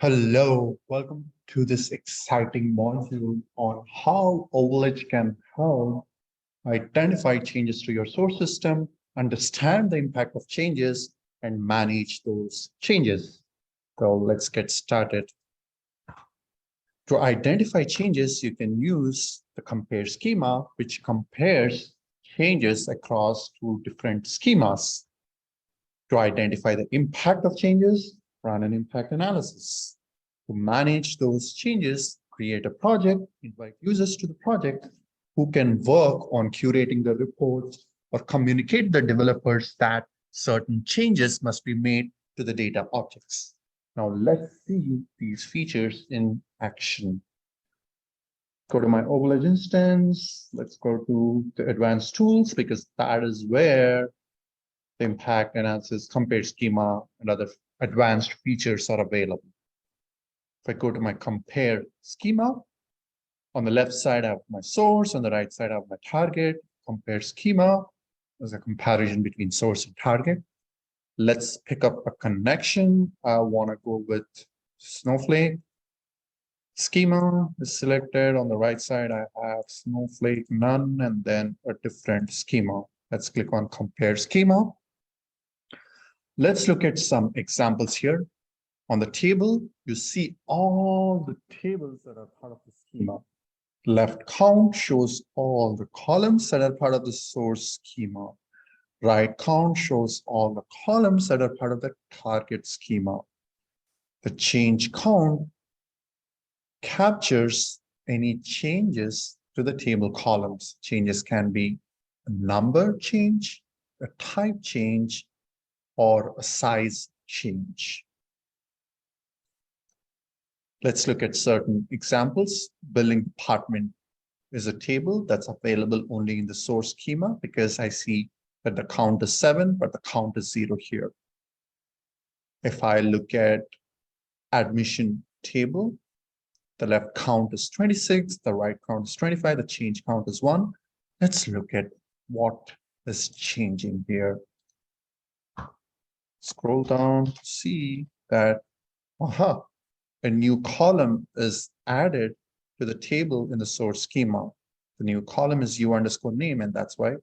Hello, welcome to this exciting module on how OvalEdge can help identify changes to your source system, understand the impact of changes, and manage those changes. So let's get started. To identify changes, you can use the compare schema, which compares changes across two different schemas. To identify the impact of changes, run an impact analysis. To manage those changes, create a project, invite users to the project who can work on curating the reports or communicate the developers that certain changes must be made to the data objects. Now let's see these features in action. Go to my OvalEdge instance. Let's go to the advanced tools because that is where the impact analysis, compare schema, and other advanced features are available. If I go to my compare schema, on the left side, I have my source. On the right side, I have my target. Compare schema is a comparison between source and target. Let's pick up a connection. I want to go with Snowflake. Schema is selected. On the right side, I have Snowflake none, and then a different schema. Let's click on compare schema. Let's look at some examples here. On the table, you see all the tables that are part of the schema. Left count shows all the columns that are part of the source schema. Right count shows all the columns that are part of the target schema. The change count captures any changes to the table columns. Changes can be a number change, a type change, or a size change. Let's look at certain examples. Billing department is a table that's available only in the source schema because I see that the count is 7, but the count is 0 here. If I look at admission table, the left count is 26, the right count is 25, the change count is 1. Let's look at what is changing here. Scroll down to see that, a new column is added to the table in the source schema. The new column is u_name, and that's why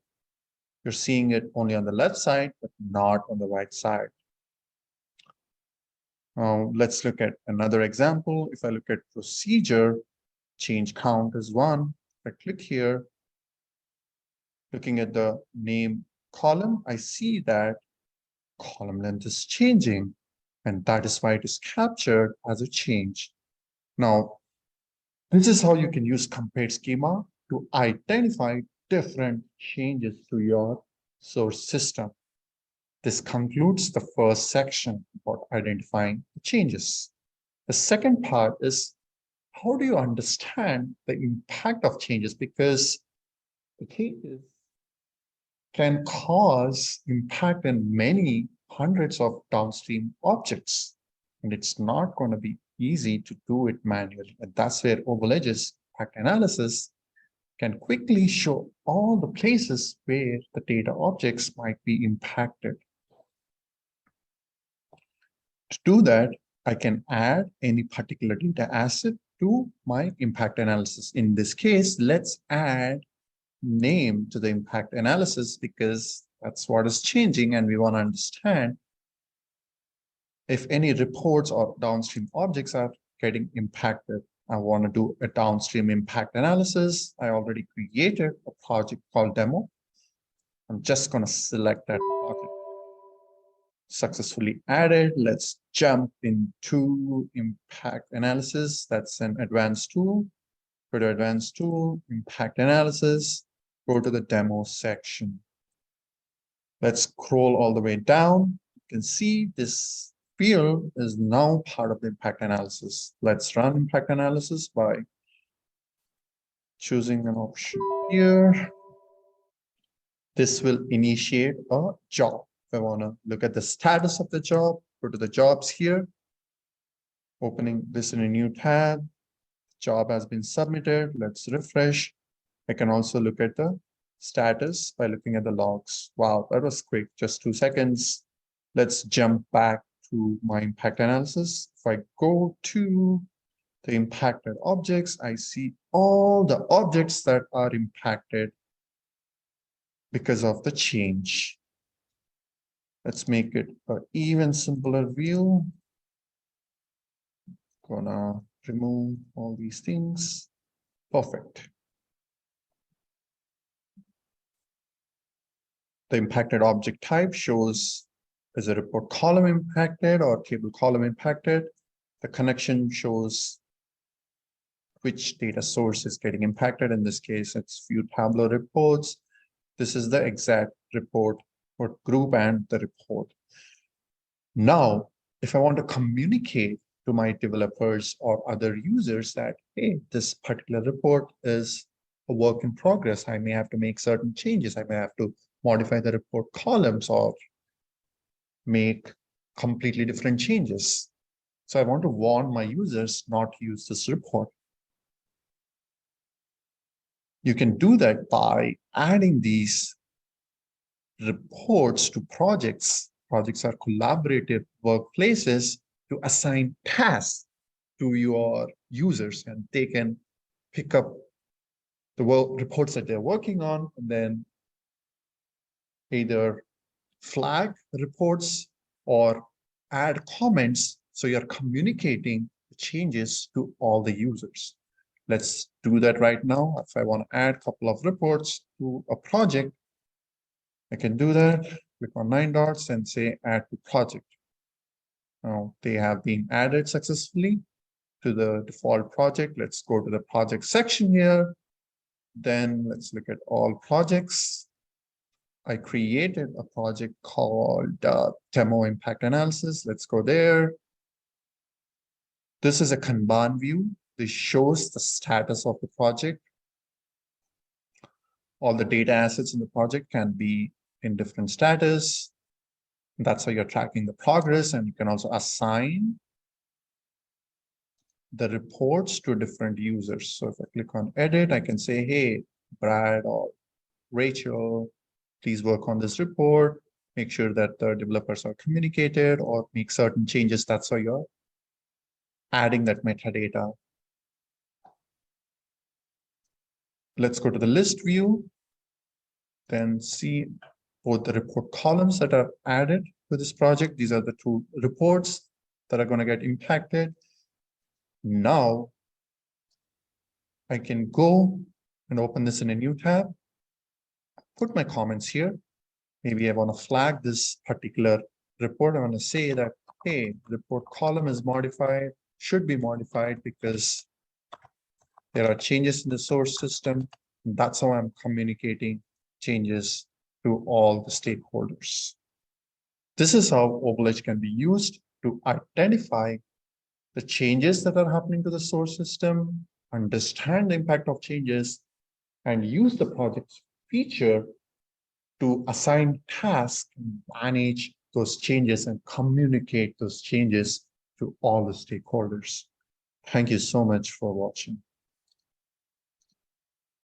you're seeing it only on the left side, but not on the right side. Let's look at another example. If I look at procedure, change count is 1. If I click here, looking at the name column, I see that column length is changing, and that is why it is captured as a change. Now, this is how you can use compare schema to identify different changes to your source system. This concludes the first section about identifying the changes. The second part is, how do you understand the impact of changes? Because the changes can cause impact in many hundreds of downstream objects, and it's not going to be easy to do it manually. And that's where OvalEdge's impact analysis can quickly show all the places where the data objects might be impacted. To do that, I can add any particular data asset to my impact analysis. In this case, let's add name to the impact analysis because that's what is changing, and we want to understand if any reports or downstream objects are getting impacted. I want to do a downstream impact analysis. I already created a project called demo. I'm just going to select that project. Successfully added. Let's jump into impact analysis. That's an advanced tool. Go to advanced tool, impact analysis, go to the demo section. Let's scroll all the way down. You can see this field is now part of the impact analysis. Let's run impact analysis by choosing an option here. This will initiate a job. If I want to look at the status of the job, go to the jobs here, opening this in a new tab. Job has been submitted. Let's refresh. I can also look at the status by looking at the logs. Wow, that was quick, just 2 seconds. Let's jump back to my impact analysis. If I go to the impacted objects, I see all the objects that are impacted because of the change. Let's make it an even simpler view. Gonna remove all these things. Perfect. The impacted object type shows is a report column impacted or table column impacted. The connection shows which data source is getting impacted. In this case, it's few Tableau reports. This is the exact report or group and the report. Now, if I want to communicate to my developers or other users that, hey, this particular report is a work in progress, I may have to make certain changes. I may have to modify the report columns or make completely different changes. So I want to warn my users not to use this report. You can do that by adding these reports to projects. Projects are collaborative workplaces to assign tasks to your users, and they can pick up the reports that they're working on and then either flag reports or add comments. So you're communicating the changes to all the users. Let's do that right now. If I want to add a couple of reports to a project, I can do that. Click on 9 dots and say add to project. Now they have been added successfully to the default project. Let's go to the project section here. Then let's look at all projects. I created a project called Demo Impact Analysis. Let's go there. This is a Kanban view. This shows the status of the project. All the data assets in the project can be in different status. That's how you're tracking the progress, and you can also assign the reports to different users. So if I click on edit, I can say, hey, Brad or Rachel, please work on this report, make sure that the developers are communicated or make certain changes. That's how you're adding that metadata. Let's go to the list view, then see both the report columns that are added to this project. These are the 2 reports that are going to get impacted. Now I can go and open this in a new tab, put my comments here. Maybe I want to flag this particular report. I want to say that, hey, report column is modified, should be modified because there are changes in the source system. That's how I'm communicating changes to all the stakeholders. This is how OvalEdge can be used to identify the changes that are happening to the source system, understand the impact of changes, and use the project feature to assign tasks, manage those changes, and communicate those changes to all the stakeholders. Thank you so much for watching.